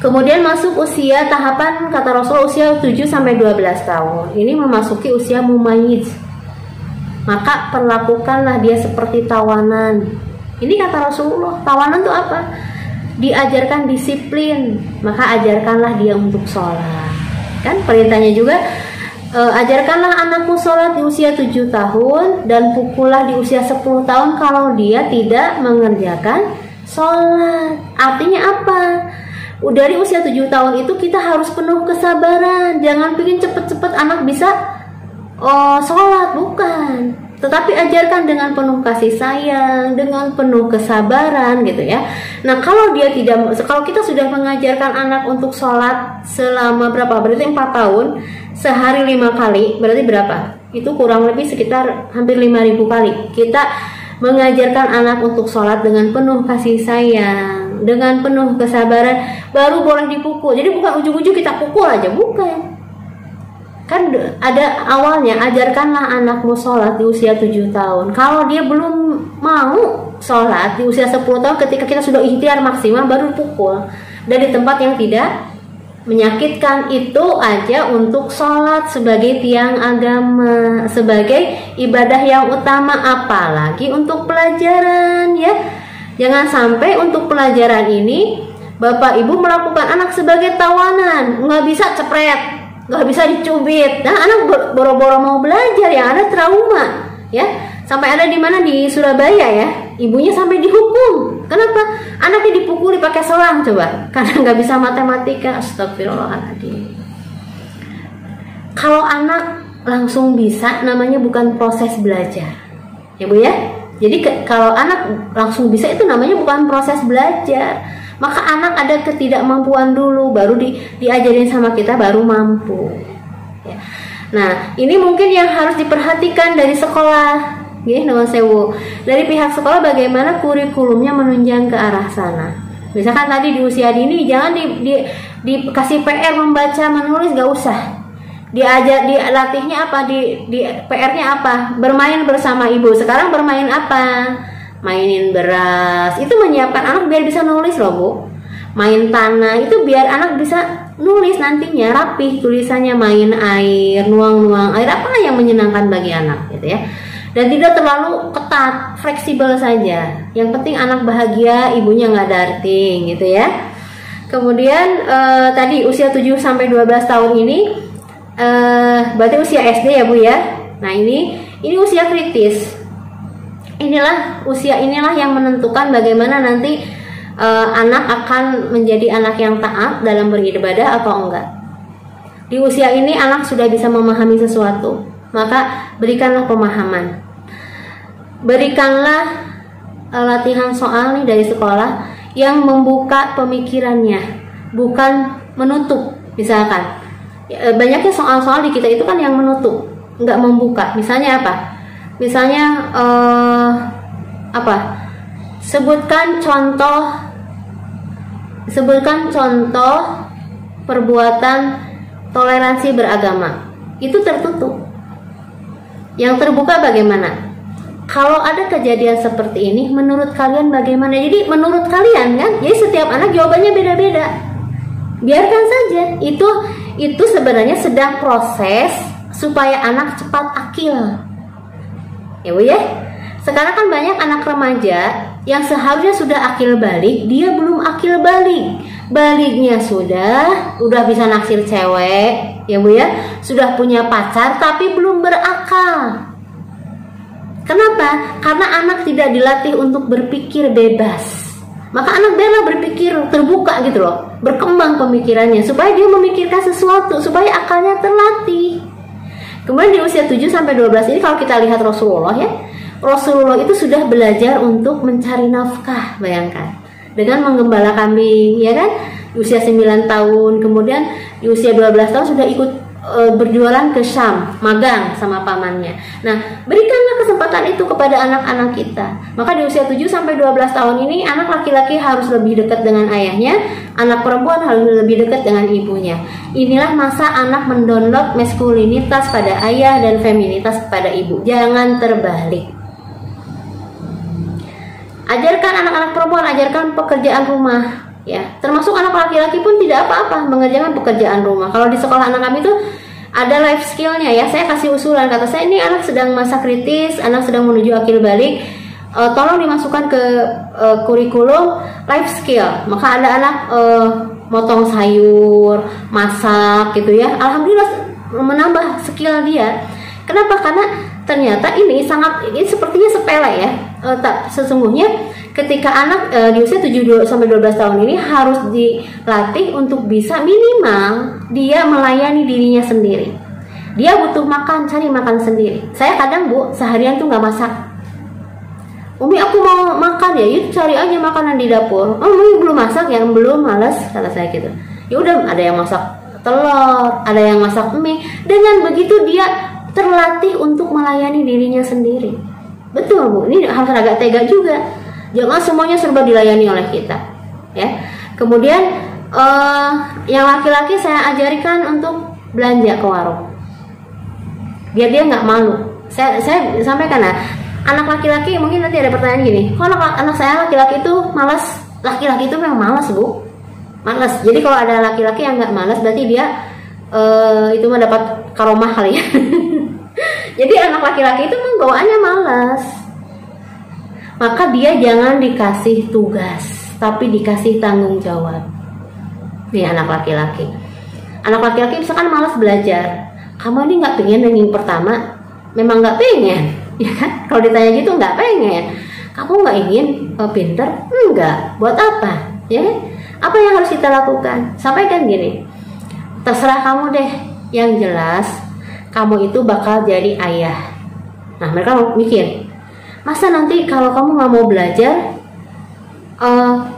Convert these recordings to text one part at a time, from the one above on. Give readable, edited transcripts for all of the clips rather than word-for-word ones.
Kemudian masuk usia tahapan kata Rasul usia 7 sampai 12 tahun. Ini memasuki usia mumayyiz. Maka perlakukanlah dia seperti tawanan. Ini kata Rasulullah. Tawanan itu apa? Diajarkan disiplin. Maka ajarkanlah dia untuk sholat. Kan perintahnya juga ajarkanlah anakmu sholat di usia 7 tahun dan pukullah di usia 10 tahun kalau dia tidak mengerjakan sholat. Artinya apa? Dari usia 7 tahun itu kita harus penuh kesabaran. Jangan bikin cepet-cepet anak bisa sholat, bukan. Tetapi ajarkan dengan penuh kasih sayang, dengan penuh kesabaran gitu ya. Nah kalau kita sudah mengajarkan anak untuk sholat selama berapa? Berarti 4 tahun, sehari 5 kali, berarti berapa? Itu kurang lebih sekitar hampir 5.000 kali. Kita mengajarkan anak untuk sholat dengan penuh kasih sayang, dengan penuh kesabaran, baru boleh dipukul. Jadi bukan ujung-ujung kita pukul aja, bukan. Kan ada awalnya, ajarkanlah anakmu sholat di usia 7 tahun. Kalau dia belum mau sholat di usia 10 tahun, ketika kita sudah ikhtiar maksimal, baru pukul. Dan di tempat yang tidak menyakitkan. Itu aja untuk sholat sebagai tiang agama, sebagai ibadah yang utama, apalagi untuk pelajaran ya. Jangan sampai untuk pelajaran ini bapak ibu melakukan anak sebagai tawanan, nggak bisa cepret, nggak bisa dicubit. Nah anak boro-boro mau belajar, yang ada trauma ya. Sampai ada di mana di Surabaya ya, ibunya sampai dihukum. Kenapa? Anaknya dipukuli pakai selang coba, karena nggak bisa matematika. Astagfirullahaladzim. Kalau anak langsung bisa, namanya bukan proses belajar, ya bu ya. Jadi kalau anak langsung bisa itu namanya bukan proses belajar. Maka anak ada ketidakmampuan dulu, baru diajarin sama kita, baru mampu. Ya. Nah ini mungkin yang harus diperhatikan dari sekolah. Nuwun sewu. Dari pihak sekolah bagaimana kurikulumnya menunjang ke arah sana. Misalkan tadi di usia dini jangan dikasih PR membaca menulis, gak usah. Dilatihnya apa? Di PR-nya apa? Bermain bersama ibu. Sekarang bermain apa? Mainin beras. Itu menyiapkan anak biar bisa nulis loh bu. Main tanah itu biar anak bisa nulis nantinya rapih tulisannya. Main air, nuang-nuang air, apa yang menyenangkan bagi anak gitu ya. Dan tidak terlalu ketat, fleksibel saja. Yang penting anak bahagia, ibunya nggak darting gitu ya. Kemudian tadi usia 7 sampai 12 tahun ini berarti usia SD ya Bu ya. Nah, ini usia kritis. Usia inilah yang menentukan bagaimana nanti anak akan menjadi anak yang taat dalam beribadah atau enggak. Di usia ini anak sudah bisa memahami sesuatu, maka berikanlah pemahaman. Berikanlah latihan soal nih dari sekolah yang membuka pemikirannya, bukan menutup. Misalkan banyaknya soal-soal di kita itu kan yang menutup, nggak membuka. Misalnya apa? Misalnya sebutkan contoh perbuatan toleransi beragama. Itu tertutup. Yang terbuka bagaimana? Kalau ada kejadian seperti ini, menurut kalian bagaimana? Jadi menurut kalian kan, jadi setiap anak jawabannya beda-beda. Biarkan saja. Itu sebenarnya sedang proses supaya anak cepat akil. Ya Bu ya. Sekarang kan banyak anak remaja yang seharusnya sudah akil balik, dia belum akil balik. Baliknya udah bisa naksir cewek, ya Bu ya. Sudah punya pacar tapi belum berakal. Kenapa? Karena anak tidak dilatih untuk berpikir bebas. Maka anak bela berpikir terbuka gitu loh, berkembang pemikirannya supaya dia memikirkan sesuatu, supaya akalnya terlatih. Kemudian di usia 7 sampai 12 ini kalau kita lihat Rasulullah ya, Rasulullah itu sudah belajar untuk mencari nafkah, bayangkan. Dengan menggembala kambing, ya kan? Di usia 9 tahun, kemudian di usia 12 tahun sudah ikut berjualan ke Syam, magang sama pamannya. Nah, berikanlah kesempatan itu kepada anak-anak kita. Maka di usia 7 sampai 12 tahun ini anak laki-laki harus lebih dekat dengan ayahnya, anak perempuan harus lebih dekat dengan ibunya. Inilah masa anak mendownload maskulinitas pada ayah dan feminitas pada ibu. Jangan terbalik. Ajarkan anak-anak perempuan, ajarkan pekerjaan rumah. Ya, termasuk anak laki-laki pun tidak apa-apa mengerjakan pekerjaan rumah. Kalau di sekolah anak kami itu ada life skillnya ya. Saya kasih usulan, kata saya ini anak sedang masa kritis, anak sedang menuju akil balik. Tolong dimasukkan ke kurikulum life skill. Maka ada anak motong sayur, masak gitu ya. Alhamdulillah menambah skill dia. Kenapa? Karena ternyata ini sepertinya sepele ya. Sesungguhnya ketika anak di usia 7 sampai 12 tahun ini harus dilatih untuk bisa minimal dia melayani dirinya sendiri. Dia butuh makan, cari makan sendiri. Saya kadang Bu, seharian tuh nggak masak. Umi aku mau makan ya, yuk cari aja makanan di dapur. Oh Umi belum masak ya, belum, malas kata saya gitu. Ya udah, ada yang masak telur, ada yang masak mie. Dengan begitu dia terlatih untuk melayani dirinya sendiri. Betul Bu, ini harus agak tega juga. Jangan semuanya serba dilayani oleh kita, ya. Kemudian yang laki-laki saya ajarkan untuk belanja ke warung, biar dia nggak malu. Saya sampaikan lah, anak laki-laki mungkin nanti ada pertanyaan gini, kalau anak saya laki-laki itu malas, laki-laki itu memang malas Bu, malas. Jadi kalau ada laki-laki yang nggak malas, berarti dia itu mah dapat karomah kali ya. Jadi anak laki-laki itu memang bawaannya malas. Maka dia jangan dikasih tugas, tapi dikasih tanggung jawab. Nih anak laki-laki. Anak laki-laki misalkan malas belajar. Kamu ini nggak pengen ranking pertama? Memang nggak pengen, ya kan? Kalau ditanya gitu nggak pengen. Kamu nggak ingin pinter? Enggak. Buat apa? Ya? Apa yang harus kita lakukan? Sampaikan gini. Terserah kamu deh. Yang jelas, kamu itu bakal jadi ayah. Nah mereka mau mikir. Masa nanti kalau kamu nggak mau belajar,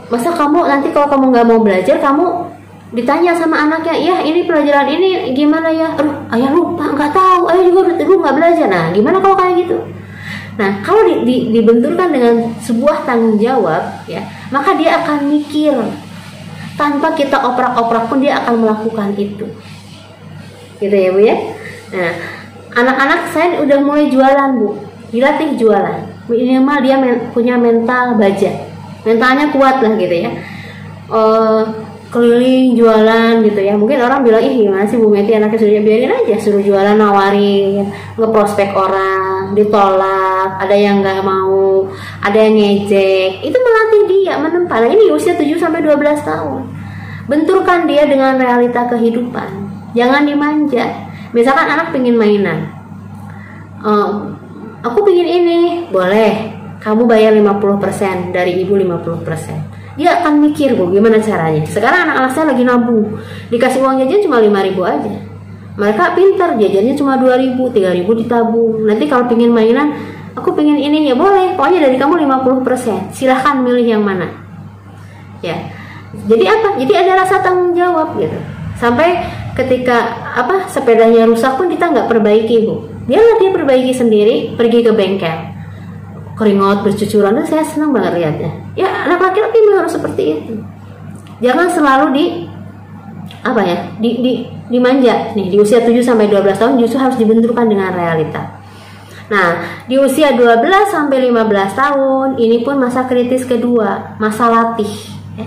masa kamu nanti kalau kamu nggak mau belajar, kamu ditanya sama anaknya, ya ini pelajaran ini gimana ya? Aduh, ayah lupa, nggak tahu, ayah juga dulu nggak belajar. Nah, gimana kalau kayak gitu? Nah, kalau dibenturkan dengan sebuah tanggung jawab, ya, maka dia akan mikir. Tanpa kita oprak-oprak pun dia akan melakukan itu. Gitu ya Bu ya. Nah, anak-anak saya udah mulai jualan Bu, dilatih jualan. Minimal dia punya mental baja, mentalnya kuat lah gitu ya. Keliling jualan gitu ya. Mungkin orang bilang, ih gimana sih Bu Meti anaknya, sudah biarin aja, suruh jualan, nawarin, ngeprospek orang, ditolak, ada yang nggak mau, ada yang ngejek. Itu melatih dia menempa. Nah, ini usia 7 sampai 12 tahun. Benturkan dia dengan realita kehidupan. Jangan dimanja. Misalkan anak pengen mainan. Aku pingin ini, boleh. Kamu bayar 50%, dari ibu 50%. Dia akan mikir Bu, gimana caranya. Sekarang anak-anak saya lagi nabung. Dikasih uang jajan cuma 5.000 aja. Mereka pintar, jajannya cuma 2.000, 3.000 ditabung. Nanti kalau pingin mainan, aku pingin ini, ya boleh. Pokoknya dari kamu 50%. Silahkan milih yang mana. Ya. Jadi apa? Jadi ada rasa tanggung jawab gitu. Sampai ketika sepedanya rusak pun kita nggak perbaiki Bu. Biarlah dia perbaiki sendiri, pergi ke bengkel, keringat bercucuran. Saya senang banget lihatnya. Ya anak laki-laki memang harus seperti itu. Jangan selalu dimanja. Nih di usia 7 sampai 12 tahun justru harus dibenturkan dengan realita. Nah di usia 12 sampai 15 tahun ini pun masa kritis kedua, masa latih. Ya.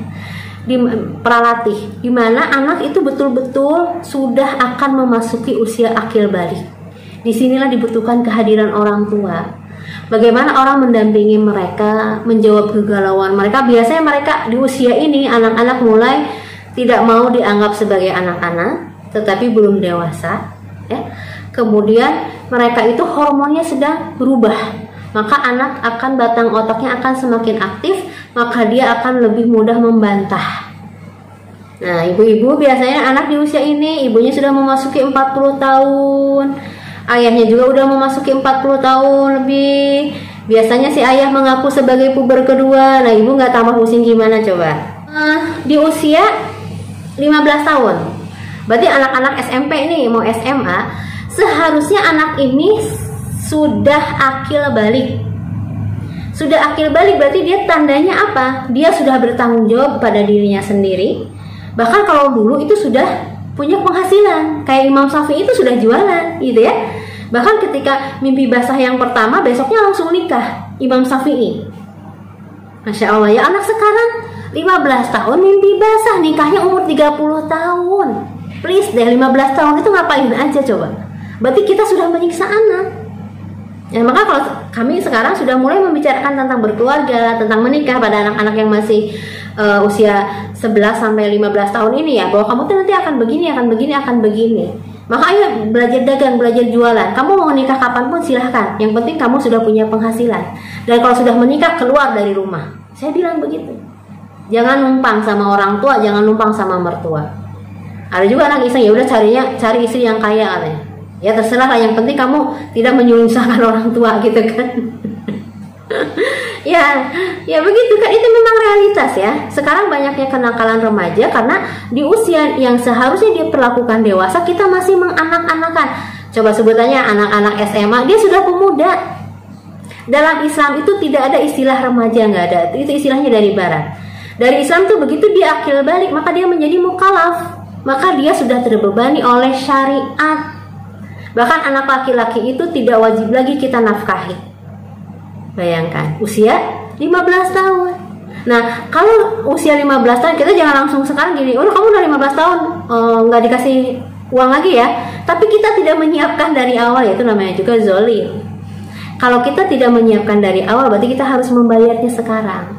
Pralatih, di mana anak itu betul-betul sudah akan memasuki usia akil balik. Disinilah dibutuhkan kehadiran orang tua. Bagaimana orang mendampingi mereka, menjawab kegalauan mereka. Biasanya mereka di usia ini, anak-anak mulai tidak mau dianggap sebagai anak-anak, tetapi belum dewasa. Ya. Kemudian mereka itu hormonnya sedang berubah. Maka anak akan batang otaknya akan semakin aktif, maka dia akan lebih mudah membantah. Nah, ibu-ibu biasanya anak di usia ini, ibunya sudah memasuki 40 tahun. Ayahnya juga udah memasuki 40 tahun lebih. Biasanya si ayah mengaku sebagai puber kedua. Nah ibu nggak tambah pusing gimana coba? Di usia 15 tahun. Berarti anak-anak SMP ini mau SMA. Seharusnya anak ini sudah akil balik. Sudah akil balik berarti dia tandanya apa? Dia sudah bertanggung jawab pada dirinya sendiri. Bahkan kalau dulu itu sudah punya penghasilan, kayak Imam Syafi'i itu sudah jualan gitu ya. Bahkan ketika mimpi basah yang pertama, besoknya langsung nikah Imam Syafi'i. Masya Allah ya, anak sekarang 15 tahun mimpi basah, nikahnya umur 30 tahun. Please deh, 15 tahun itu ngapain aja coba? Berarti kita sudah menyiksa anak. Ya, maka kalau kami sekarang sudah mulai membicarakan tentang berkeluarga, tentang menikah pada anak-anak yang masih usia 11 sampai 15 tahun ini ya, bahwa kamu tuh nanti akan begini, akan begini, akan begini. Maka ayo belajar dagang, belajar jualan. Kamu mau nikah kapanpun silahkan. Yang penting kamu sudah punya penghasilan. Dan kalau sudah menikah, keluar dari rumah. Saya bilang begitu. Jangan numpang sama orang tua, jangan numpang sama mertua. Ada juga anak iseng, ya udah cari istri yang kaya katanya. Ya terserah lah, yang penting kamu tidak menyusahkan orang tua gitu kan. ya begitu kan, itu memang realitas ya. Sekarang banyaknya kenakalan remaja karena di usia yang seharusnya dia perlakukan dewasa, kita masih menganak-anakan. Coba sebutannya anak-anak SMA, dia sudah pemuda. Dalam Islam itu tidak ada istilah remaja, nggak ada. Itu istilahnya dari Barat. Dari Islam tuh begitu dia akil balik, maka dia menjadi mukallaf. Maka dia sudah terbebani oleh syariat. Bahkan anak laki-laki itu tidak wajib lagi kita nafkahi. Bayangkan, usia 15 tahun. Nah, kalau usia 15 tahun, kita jangan langsung sekarang gini, oh kamu udah 15 tahun, nggak dikasih uang lagi ya. Tapi kita tidak menyiapkan dari awal, ya itu namanya juga zolim. Kalau kita tidak menyiapkan dari awal, berarti kita harus membayarnya sekarang.